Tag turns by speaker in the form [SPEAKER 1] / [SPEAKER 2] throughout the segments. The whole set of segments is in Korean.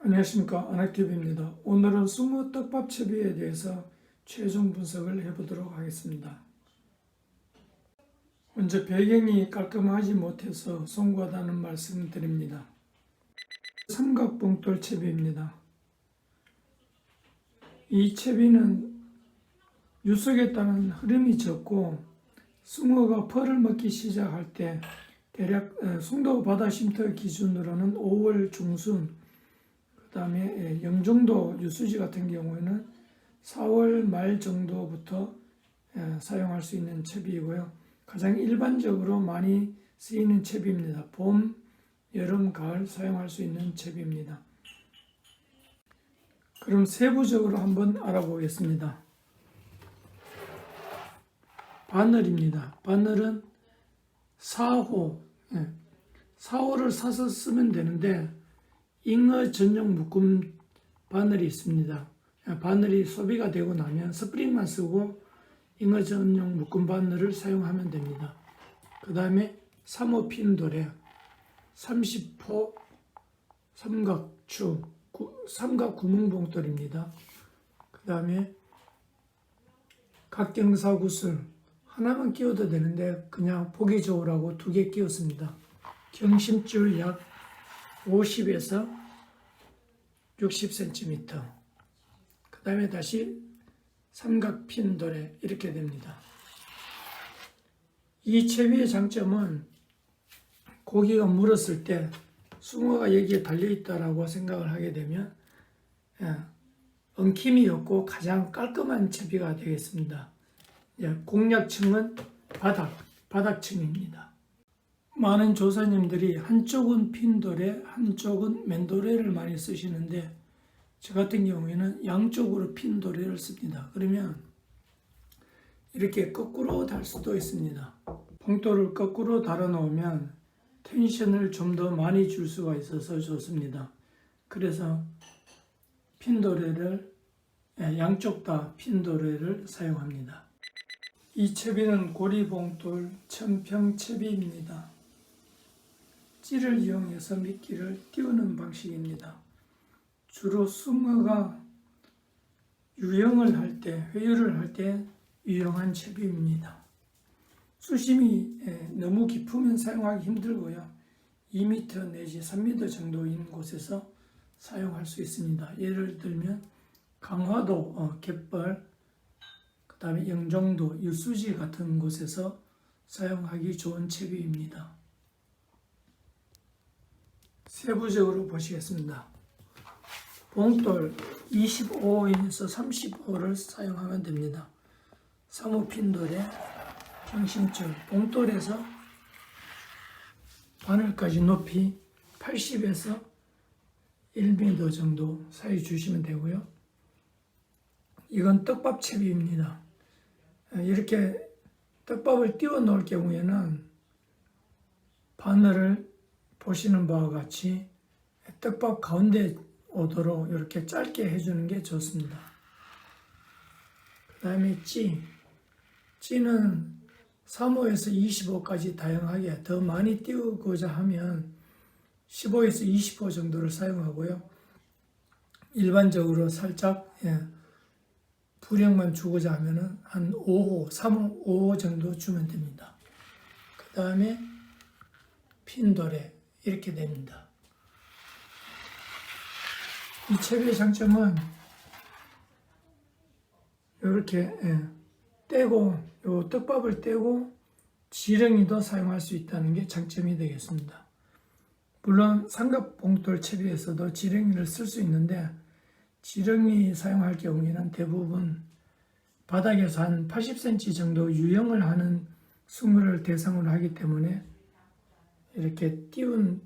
[SPEAKER 1] 안녕하십니까, 안학TV입니다. 오늘은 숭어 떡밥 채비에 대해서 최종 분석을 해보도록 하겠습니다. 먼저 배경이 깔끔하지 못해서 송구하다는 말씀을 드립니다. 삼각봉돌 채비입니다. 이 채비는 유속에 따른 흐름이 적고 숭어가 펄을 먹기 시작할 때 대략 송도 바다 쉼터 기준으로는 5월 중순, 그 다음에 영종도 유수지 같은 경우에는 4월 말 정도부터 사용할 수 있는 채비이고요. 가장 일반적으로 많이 쓰이는 채비입니다. 봄, 여름, 가을 사용할 수 있는 채비입니다. 그럼 세부적으로 한번 알아보겠습니다. 바늘입니다. 바늘은 4호, 4호를 사서 쓰면 되는데 잉어 전용 묶음 바늘이 있습니다. 바늘이 소비가 되고 나면 스프링만 쓰고 잉어 전용 묶음 바늘을 사용하면 됩니다. 그 다음에 3호 핀도레, 30호 삼각추, 삼각 구멍봉돌입니다. 그 다음에 각경사 구슬 하나만 끼워도 되는데 그냥 보기 좋으라고 2개 끼웠습니다. 경심줄 약 50에서 60cm. 그 다음에 다시 삼각 핀도레 이렇게 됩니다. 이 채비의 장점은 고기가 물었을 때 숭어가 여기에 달려있다라고 생각을 하게 되면 엉킴이 없고 가장 깔끔한 채비가 되겠습니다. 공략층은 바닥층입니다. 많은 조사님들이 한쪽은 핀도레, 한쪽은 맨도레를 많이 쓰시는데 저 같은 경우에는 양쪽으로 핀도레를 씁니다. 그러면 이렇게 거꾸로 달 수도 있습니다. 봉돌을 거꾸로 달아 놓으면 텐션을 좀 더 많이 줄 수가 있어서 좋습니다. 그래서 핀도레를 양쪽 다 핀도레를 사용합니다. 이 채비는 고리봉돌 천평 채비입니다. 찌를 이용해서 미끼를 띄우는 방식입니다. 주로 숭어가 유영을 할 때, 회유를 할 때 유용한 채비입니다. 수심이 너무 깊으면 사용하기 힘들고요. 2m 내지 3m 정도인 곳에서 사용할 수 있습니다. 예를 들면 강화도, 갯벌, 그 다음에 영종도, 유수지 같은 곳에서 사용하기 좋은 채비입니다. 세부적으로 보시겠습니다. 봉돌 25호에서 30호를 사용하면 됩니다. 3호 핀돌에 경심줄, 봉돌에서 바늘까지 높이 80에서 1m 정도 사이 주시면 되고요. 이건 떡밥 채비입니다. 이렇게 떡밥을 띄워 놓을 경우에는 바늘을 보시는 바와 같이 떡밥 가운데 오도록 이렇게 짧게 해주는 게 좋습니다. 그 다음에 찌는 3호에서 25까지 다양하게 더 많이 띄우고자 하면 15에서 20호 정도를 사용하고요. 일반적으로 살짝 부력만 주고자 하면 한 5호, 3호, 5호 정도 주면 됩니다. 그 다음에 핀도레 이렇게 됩니다. 이 채비의 장점은 이렇게 떼고 요 떡밥을 떼고 지렁이도 사용할 수 있다는 게 장점이 되겠습니다. 물론 삼각봉돌 채비에서도 지렁이를 쓸 수 있는데 지렁이 사용할 경우에는 대부분 바닥에서 한 80cm 정도 유영을 하는 숭어를 대상으로 하기 때문에 이렇게 띄울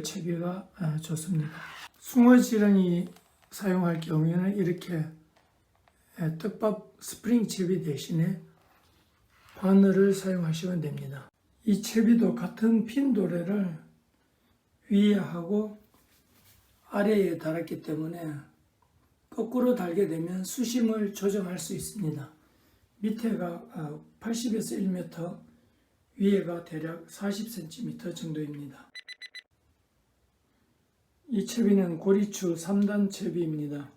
[SPEAKER 1] 채비가 좋습니다. 숭어 지렁이 사용할 경우에는 이렇게 떡밥 스프링 채비 대신에 바늘을 사용하시면 됩니다. 이 채비도 같은 핀 도래를 위에 하고 아래에 달았기 때문에 거꾸로 달게 되면 수심을 조정할 수 있습니다. 밑에가 80에서 1m, 위에가 대략 40cm 정도입니다. 이 채비는 고리추 3단 채비입니다.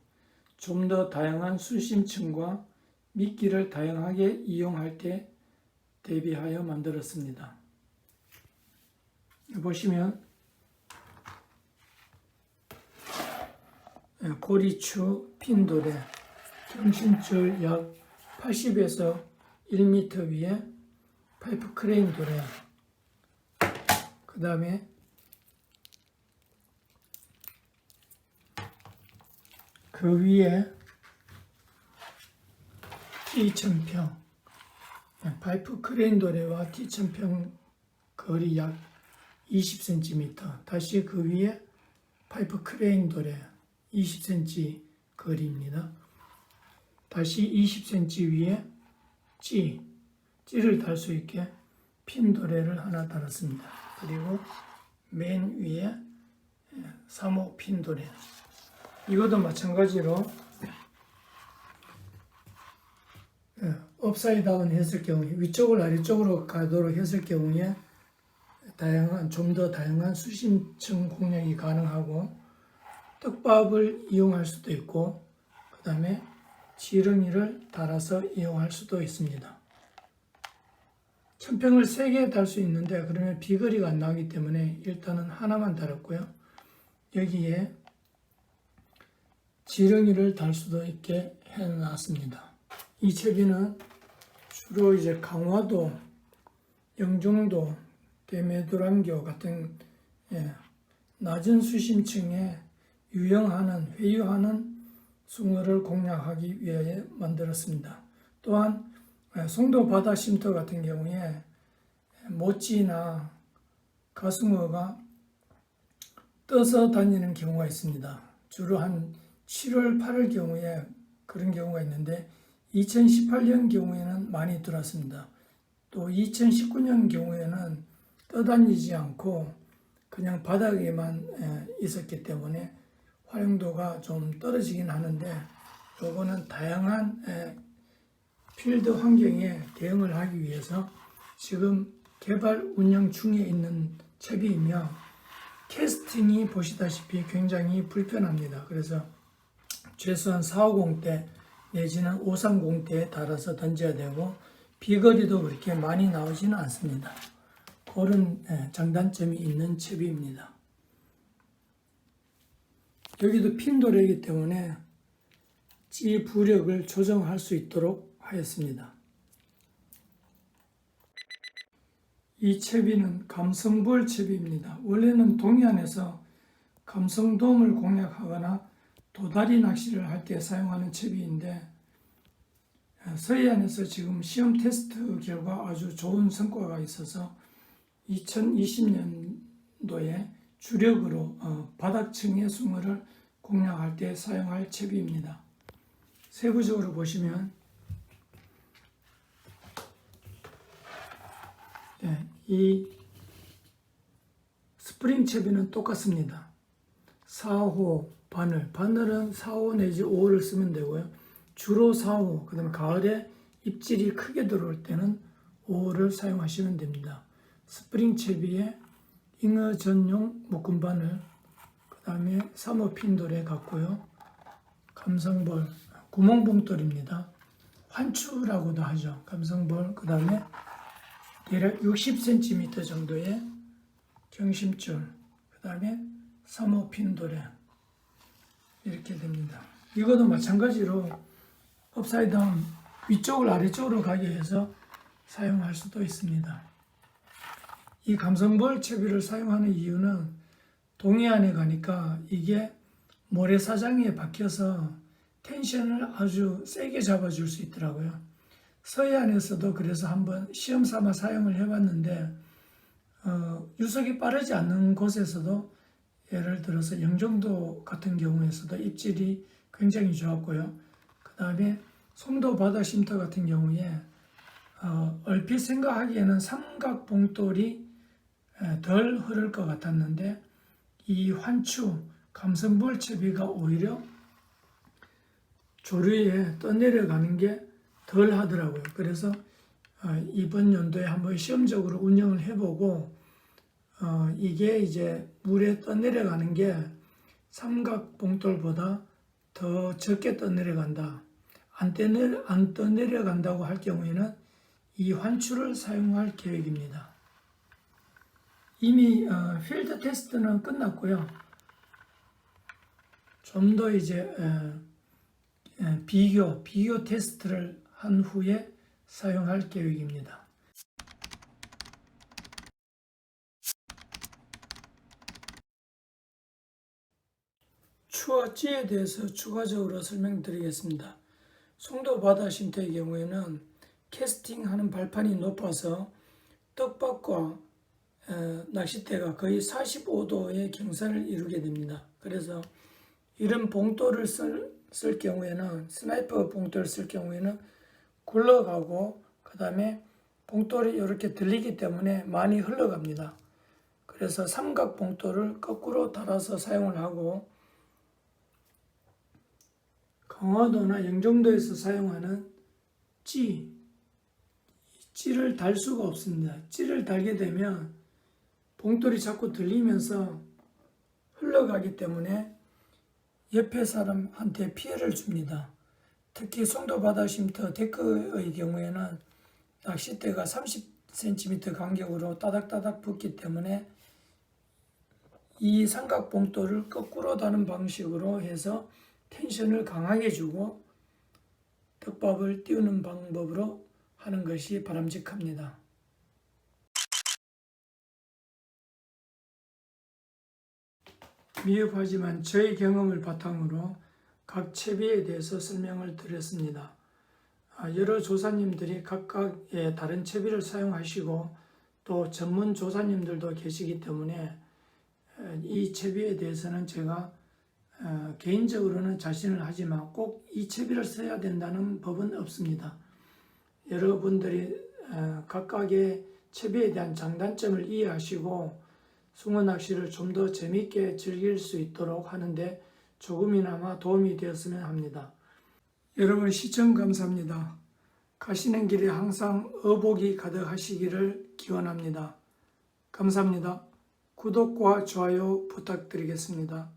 [SPEAKER 1] 좀 더 다양한 수심층과 미끼를 다양하게 이용할 때 대비하여 만들었습니다. 보시면 고리추 핀도래 경신줄 약 80에서 1m 위에 파이프 크레인 도래, 그 다음에 그 위에 T천평, 파이프 크레인 도래와 T천평 거리 약 20cm, 다시 그 위에 파이프 크레인 도래 20cm 거리입니다. 다시 20cm 위에 찌를 달 수 있게 핀 도래를 하나 달았습니다. 그리고 맨 위에 3호 핀 도래, 이것도 마찬가지로 업사이드 다운 했을 경우에, 위쪽을 아래쪽으로 가도록 했을 경우에 좀 더 다양한 수심층 공략이 가능하고 떡밥을 이용할 수도 있고, 그 다음에 지렁이를 달아서 이용할 수도 있습니다. 천평을 3개 달 수 있는데 그러면 비거리가 안 나오기 때문에 일단은 하나만 달았고요. 여기에 지렁이를 달 수도 있게 해놨습니다. 이 채비는 주로 이제 강화도, 영종도, 대매도란교 같은 낮은 수심층에 회유하는 숭어를 공략하기 위해 만들었습니다. 또한 송도 바다 쉼터 같은 경우에 모찌나 가숭어가 떠서 다니는 경우가 있습니다. 주로 한 7월, 8월 경우에 그런 경우가 있는데 2018년 경우에는 많이 들어왔습니다. 또 2019년 경우에는 떠다니지 않고 그냥 바닥에만 있었기 때문에 활용도가 좀 떨어지긴 하는데, 요거는 다양한 필드 환경에 대응을 하기 위해서 지금 개발 운영 중에 있는 채비이며, 캐스팅이 보시다시피 굉장히 불편합니다. 그래서 최소한 450대 내지는 530대에 달아서 던져야 되고, 비거리도 그렇게 많이 나오지는 않습니다. 그런 장단점이 있는 채비입니다. 여기도 핀도래이기 때문에 찌 부력을 조정할 수 있도록 하였습니다. 이 채비는 감성볼 채비입니다. 원래는 동해안에서 감성돔을 공략하거나 도다리 낚시를 할 때 사용하는 채비인데, 서해안에서 지금 시험 테스트 결과 아주 좋은 성과가 있어서 2020년도에 주력으로 바닥층의 숭어를 공략할 때 사용할 채비입니다. 세부적으로 보시면 이 스프링 채비는 똑같습니다. 4호 바늘은 4호 내지 5호를 쓰면 되고요. 주로 4호, 그 다음에 가을에 입질이 크게 들어올 때는 5호를 사용하시면 됩니다. 스프링 채비에 잉어 전용 묶음 바늘, 그 다음에 3호 핀돌에 같고요. 감성볼, 구멍봉돌입니다. 환추라고도 하죠. 감성볼, 그 다음에 대략 60cm 정도의 경심줄, 그 다음에 3호 핀돌에 이렇게 됩니다. 이것도 마찬가지로 업사이드 다운, 위쪽을 아래쪽으로 가게 해서 사용할 수도 있습니다. 이 감성볼 채비를 사용하는 이유는 동해안에 가니까 이게 모래사장에 박혀서 텐션을 아주 세게 잡아줄 수 있더라고요. 서해안에서도 그래서 한번 시험 삼아 사용을 해봤는데 유속이 빠르지 않는 곳에서도, 예를 들어서 영종도 같은 경우에서도 입질이 굉장히 좋았고요. 그 다음에 송도 바다 쉼터 같은 경우에 얼핏 생각하기에는 삼각봉돌이 덜 흐를 것 같았는데 이 환추 감성볼 채비가 오히려 조류에 떠내려가는 게 덜 하더라고요. 그래서 이번 연도에 한번 시험적으로 운영을 해보고 이게 이제 물에 떠내려가는 게 삼각봉돌보다 더 적게 떠내려간다. 안 떠내려간다고 할 경우에는 이 환추를 사용할 계획입니다. 이미 필드 테스트는 끝났고요. 좀 더 이제 비교 테스트를 한 후에 사용할 계획입니다. 추화찌에 대해서 추가적으로 설명드리겠습니다. 송도 바다 쉼터의 경우에는 캐스팅하는 발판이 높아서 떡밥과 낚싯대가 거의 45도의 경사를 이루게 됩니다. 그래서 이런 봉돌을 쓸 경우에는 스나이퍼 봉돌을 쓸 경우에는 굴러가고 그 다음에 봉돌이 이렇게 들리기 때문에 많이 흘러갑니다. 그래서 삼각 봉돌을 거꾸로 달아서 사용을 하고 강화도나 영종도에서 사용하는 찌를 달 수가 없습니다. 찌를 달게 되면 봉돌이 자꾸 들리면서 흘러가기 때문에 옆에 사람한테 피해를 줍니다. 특히 송도 바다 쉼터 데크의 경우에는 낚싯대가 30cm 간격으로 따닥따닥 붙기 때문에 이 삼각봉돌을 거꾸로 다는 방식으로 해서 텐션을 강하게 주고 떡밥을 띄우는 방법으로 하는 것이 바람직합니다. 미흡하지만 저의 경험을 바탕으로 각 채비에 대해서 설명을 드렸습니다. 여러 조사님들이 각각의 다른 채비를 사용하시고 또 전문 조사님들도 계시기 때문에 이 채비에 대해서는 제가 개인적으로는 자신을 하지만 꼭 이 채비를 써야 된다는 법은 없습니다. 여러분들이 각각의 채비에 대한 장단점을 이해하시고 숭어 낚시를 좀 더 재미있게 즐길 수 있도록 하는데 조금이나마 도움이 되었으면 합니다. 여러분 시청 감사합니다. 가시는 길에 항상 어복이 가득하시기를 기원합니다. 감사합니다. 구독과 좋아요 부탁드리겠습니다.